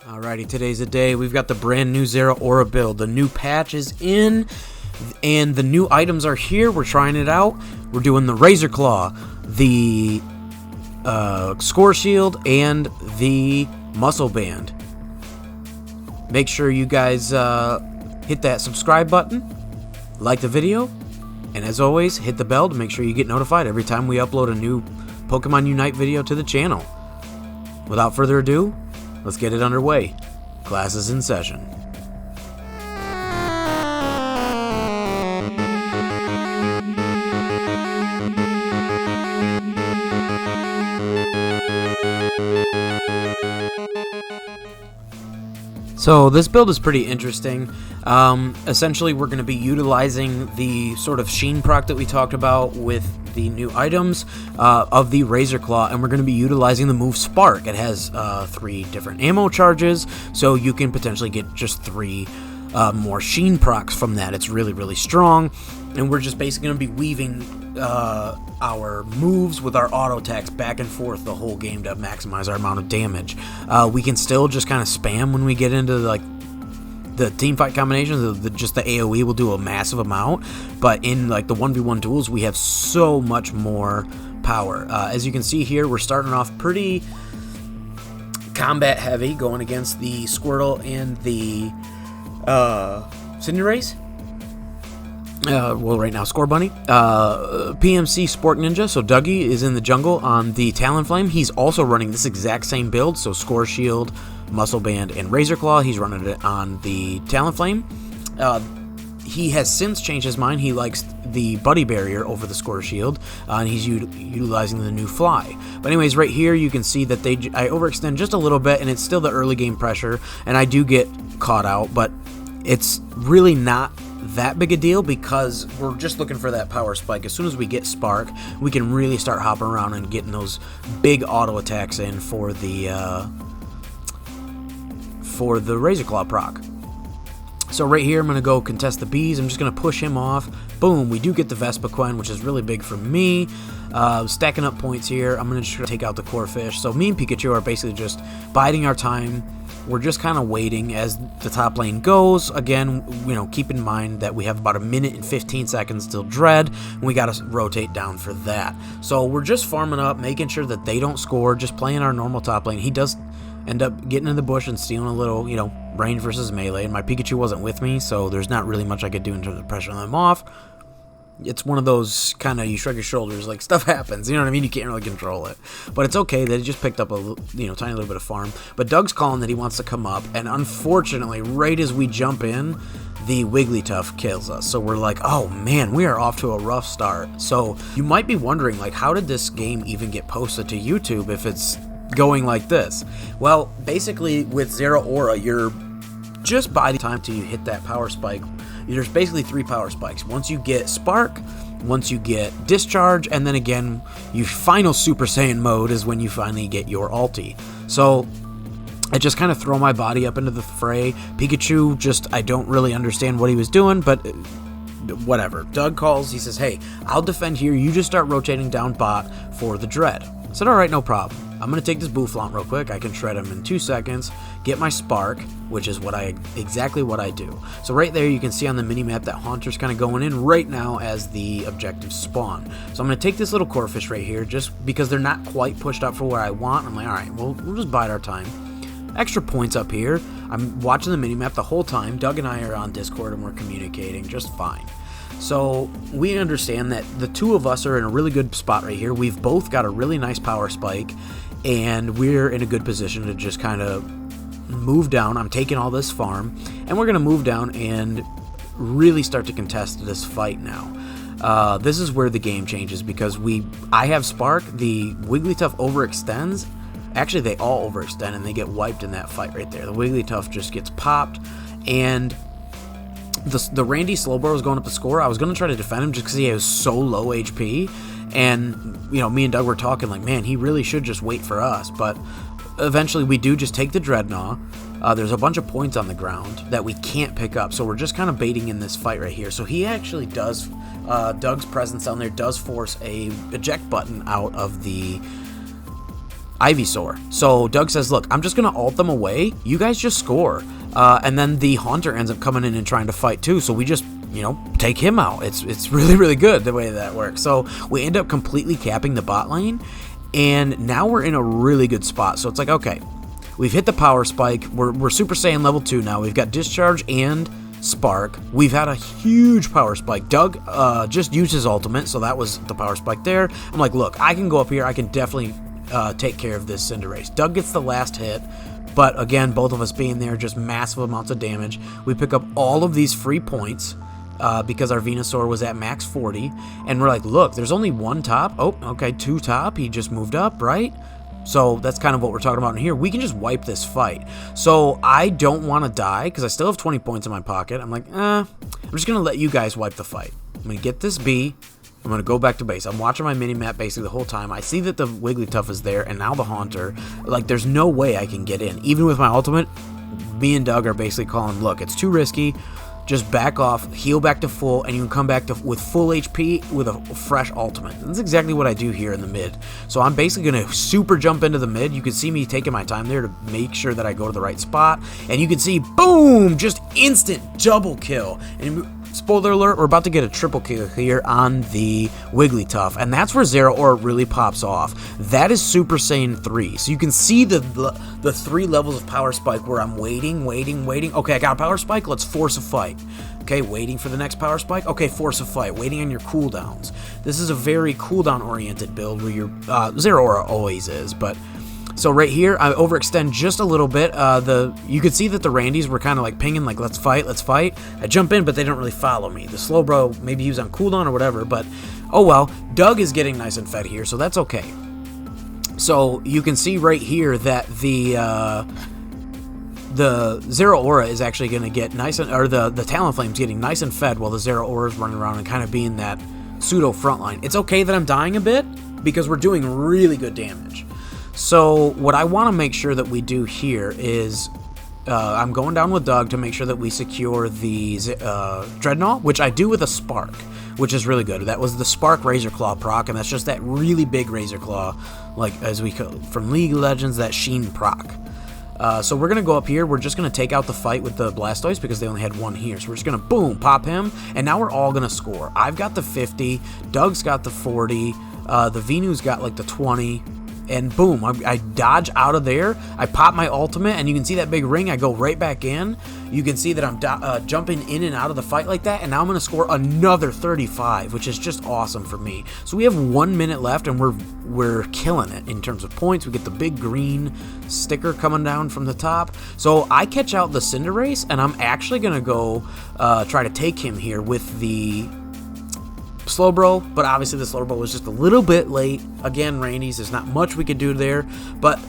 Alrighty, today's the day. We've got the brand new Zeraora build. The new patch is in, and the new items are here. We're trying it out. We're doing the Razor Claw, the Score Shield, and the Muscle Band. Make sure you guys hit that subscribe button, like the video, and as always, hit the bell to make sure you get notified every time we upload a new Pokemon Unite video to the channel. Without further ado, let's get it underway. Class is in session. So this build is pretty interesting. Essentially, we're going to be utilizing the sort of sheen proc that we talked about with the new items of the Razor Claw, and we're going to be utilizing the move Spark. It has 3 different ammo charges, so you can potentially get just 3 more sheen procs from that. It's really, really strong, and we're just basically going to be weaving our moves with our auto attacks back and forth the whole game to maximize our amount of damage. We can still just kind of spam when we get into like the team fight combinations. Just the AoE will do a massive amount, but in like the 1v1 duels we have so much more power. As you can see here, we're starting off pretty combat heavy, going against the Squirtle and the Cinderace. Well, right now, Score Bunny. PMC Sport Ninja, so Dougie is in the jungle on the Talonflame. He's also running this exact same build, so Score Shield, Muscle Band, and Razor Claw. He's running it on the Talonflame. He has since changed his mind. He likes the Buddy Barrier over the Score Shield, and he's utilizing the new Fly. But anyways, right here, you can see that I overextend just a little bit, and it's still the early game pressure, and I do get caught out, but it's really not that big a deal because we're just looking for that power spike. As soon as we get Spark, we can really start hopping around and getting those big auto attacks in for the Razor Claw proc. So right here, I'm going to go contest the bees. I'm just going to push him off. Boom, we do get the Vespiquen, which is really big for me. Stacking up points here. I'm going to just take out the Corphish. So me and Pikachu are basically just biding our time. We're just kind of waiting as the top lane goes. Again, keep in mind that we have about 1 minute and 15 seconds till Dread, and we got to rotate down for that. So we're just farming up, making sure that they don't score, just playing our normal top lane. He does end up getting in the bush and stealing a little, range versus melee, and my Pikachu wasn't with me, so there's not really much I could do in terms of pressuring them off. It's one of those kind of, you shrug your shoulders, like stuff happens, you know what I mean? You can't really control it. But it's okay that he just picked up a tiny little bit of farm. But Doug's calling that he wants to come up, and unfortunately, right as we jump in, the Wigglytuff kills us. So we're like, oh man, we are off to a rough start. So you might be wondering, like, how did this game even get posted to YouTube if it's going like this? Well, basically with Zeraora, you're just by the time till you hit that power spike, there's basically 3 power spikes. Once you get Spark, once you get Discharge, and then again, your final Super Saiyan mode is when you finally get your ulti. So I just kind of throw my body up into the fray. Pikachu, I don't really understand what he was doing, but whatever. Doug calls, he says, hey, I'll defend here, you just start rotating down bot for the Dread. I said, alright, no problem. I'm going to take this Bouffalant real quick. I can shred him in 2 seconds, get my Spark, which is exactly what I do. So right there you can see on the mini-map that Haunter's kind of going in right now as the objective spawn. So I'm going to take this little Corphish right here just because they're not quite pushed up for where I want. I'm like, alright, we'll just bide our time. Extra points up here. I'm watching the mini-map the whole time. Doug and I are on Discord and we're communicating just fine. So we understand that the 2 of us are in a really good spot right here. We've both got a really nice power spike, and we're in a good position to just kind of move down. I'm taking all this farm, and we're going to move down and really start to contest this fight now. This is where the game changes because I have Spark, the Wigglytuff overextends. Actually, they all overextend, and they get wiped in that fight right there. The Wigglytuff just gets popped, and the Randy Slowbro was going up the score. I was going to try to defend him just because he has so low HP, and me and Doug were talking like, man, he really should just wait for us. But eventually we do just take the Dreadnought. There's a bunch of points on the ground that we can't pick up, so we're just kind of baiting in this fight right here. So he actually does, Doug's presence down there does force a eject button out of the Ivysaur. So Doug says, look, I'm just going to ult them away. You guys just score. And then the Haunter ends up coming in and trying to fight too. So we just, you know, take him out. It's really, really good the way that works. So we end up completely capping the bot lane. And now we're in a really good spot. So it's like, okay, we've hit the power spike. We're Super Saiyan level 2 now. We've got Discharge and Spark. We've had a huge power spike. Doug just used his ultimate, so that was the power spike there. I'm like, look, I can go up here. I can definitely take care of this Cinderace. Doug gets the last hit, but again, both of us being there, just massive amounts of damage. We pick up all of these free points because our Venusaur was at max 40, and we're like, look, there's only one top. Oh, okay, 2 top. He just moved up, right? So that's kind of what we're talking about in here. We can just wipe this fight. So I don't want to die because I still have 20 points in my pocket. I'm like, I'm just going to let you guys wipe the fight. I'm going to get this B. I'm going to go back to base. I'm watching my mini-map basically the whole time. I see that the Wigglytuff is there and now the Haunter. Like, there's no way I can get in. Even with my ultimate, me and Doug are basically calling, look, it's too risky. Just back off, heal back to full, and you can come back to with full HP with a fresh ultimate. And that's exactly what I do here in the mid. So I'm basically going to super jump into the mid. You can see me taking my time there to make sure that I go to the right spot. And you can see, boom, just instant double kill. And spoiler alert, we're about to get a triple kill here on the Wigglytuff, and that's where Zeraora really pops off. That is Super Saiyan 3, so you can see the 3 levels of power spike where I'm waiting. Okay, I got a power spike, let's force a fight. Okay, waiting for the next power spike. Okay, force a fight, waiting on your cooldowns. This is a very cooldown-oriented build where your Zeraora always is, but... So right here, I overextend just a little bit. You could see that the Randys were kind of like pinging, like, let's fight. I jump in, but they don't really follow me. The Slowbro, maybe he was on cooldown or whatever, but oh well. Doug is getting nice and fed here, so that's okay. So you can see right here that the Zeraora is actually going to get nice, or the Talonflame's getting nice and fed while the Zeraora is running around and kind of being that pseudo frontline. It's okay that I'm dying a bit because we're doing really good damage. So what I want to make sure that we do here is I'm going down with Doug to make sure that we secure the Dreadnought, which I do with a Spark, which is really good. That was the Spark Razor Claw proc, and that's just that really big Razor Claw, like as we call from League of Legends, that Sheen proc. So we're going to go up here. We're just going to take out the fight with the Blastoise because they only had one here. So we're just going to, boom, pop him, and now we're all going to score. I've got the 50, Doug's got the 40, the Venu's got like the 20, and boom, I dodge out of there. I pop my ultimate, and you can see that big ring. I go right back in. You can see that I'm jumping in and out of the fight like that, and now I'm going to score another 35, which is just awesome for me. So we have 1 minute left, and we're killing it in terms of points. We get the big green sticker coming down from the top. So I catch out the Cinderace, and I'm actually going to go try to take him here with the Slowbro, but obviously the Slowbro was just a little bit late. Again, Randy's, there's not much we could do there, but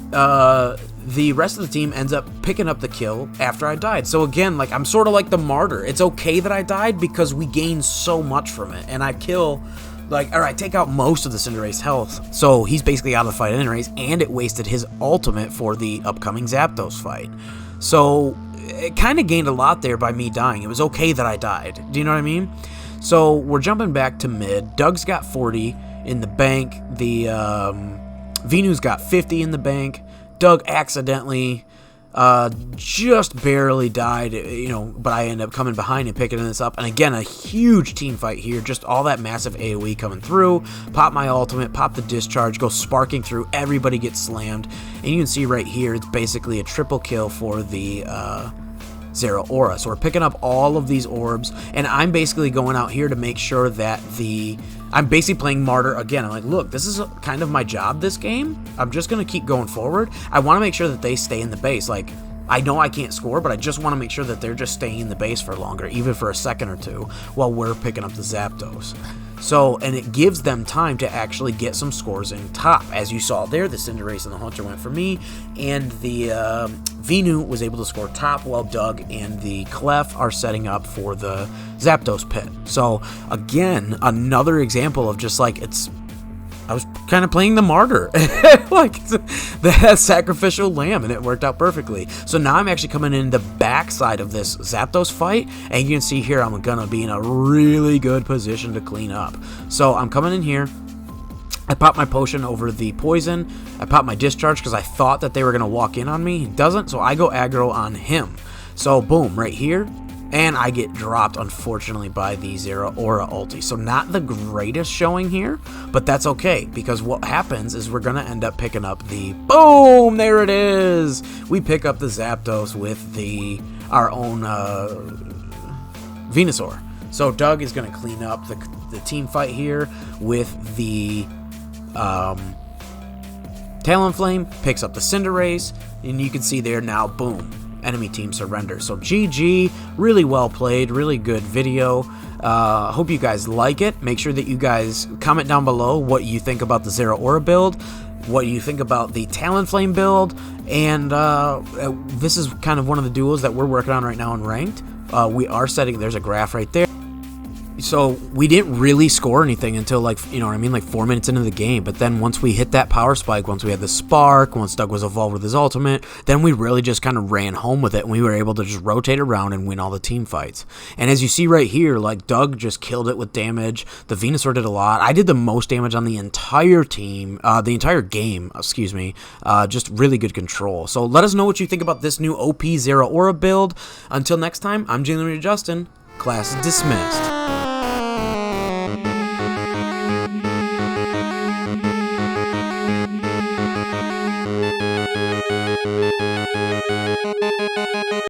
the rest of the team ends up picking up the kill after I died. So again, like, I'm sort of like the martyr. It's okay that I died because we gained so much from it, and I kill, like, alright, take out most of the Cinderace health, so he's basically out of the fight anyways, and it wasted his ultimate for the upcoming Zapdos fight. So it kind of gained a lot there by me dying. It was okay that I died. Do you know what I mean? So we're jumping back to mid. Doug's got 40 in the bank. The Venu's got 50 in the bank. Doug accidentally just barely died, you know, but I end up coming behind and picking this up. And again, a huge team fight here. Just all that massive AoE coming through. Pop my ultimate, pop the discharge, go sparking through. Everybody gets slammed. And you can see right here, it's basically a triple kill for the Zeraora. So we're picking up all of these orbs, and I'm basically going out here to make sure that I'm basically playing martyr again. I'm like, look, this is kind of my job this game. I'm just going to keep going forward. I want to make sure that they stay in the base. Like, I know I can't score, but I just want to make sure that they're just staying in the base for longer, even for a second or two, while we're picking up the Zapdos. So, and it gives them time to actually get some scores in top. As you saw there, the Cinderace and the Haunter went for me, and the Venu was able to score top, while Doug and the Clef are setting up for the Zapdos pit. So, again, another example of just like, I was kind of playing the martyr, like the sacrificial lamb, and it worked out perfectly. So now I'm actually coming in the backside of this Zapdos fight, and you can see here I'm going to be in a really good position to clean up. So I'm coming in here. I popped my potion over the poison. I popped my discharge because I thought that they were going to walk in on me. He doesn't, so I go aggro on him. So boom, right here. And I get dropped, unfortunately, by the Zeraora ulti. So not the greatest showing here, but that's okay, because what happens is we're going to end up picking up the... Boom! There it is! We pick up the Zapdos with our own Venusaur. So Doug is going to clean up the team fight here with the Talonflame, picks up the Cinderace, and you can see there now, boom. Enemy team surrender. So GG, really well played, really good video. Hope you guys like it. Make sure that you guys comment down below what you think about the Zeraora build, what you think about the Talonflame build, and this is kind of one of the duels that we're working on right now in ranked. We are setting, there's a graph right there. So we didn't really score anything until, like, you know what I mean, like 4 minutes into the game. But then once we hit that power spike, once we had the spark, once Doug was evolved with his ultimate, then we really just kind of ran home with it, and we were able to just rotate around and win all the team fights. And as you see right here, like, Doug just killed it with damage. The Venusaur did a lot. I did the most damage on the entire team, the entire game, excuse me. Just really good control. So let us know what you think about this new OP Zeraora build. Until next time, I'm Justin. Class is dismissed.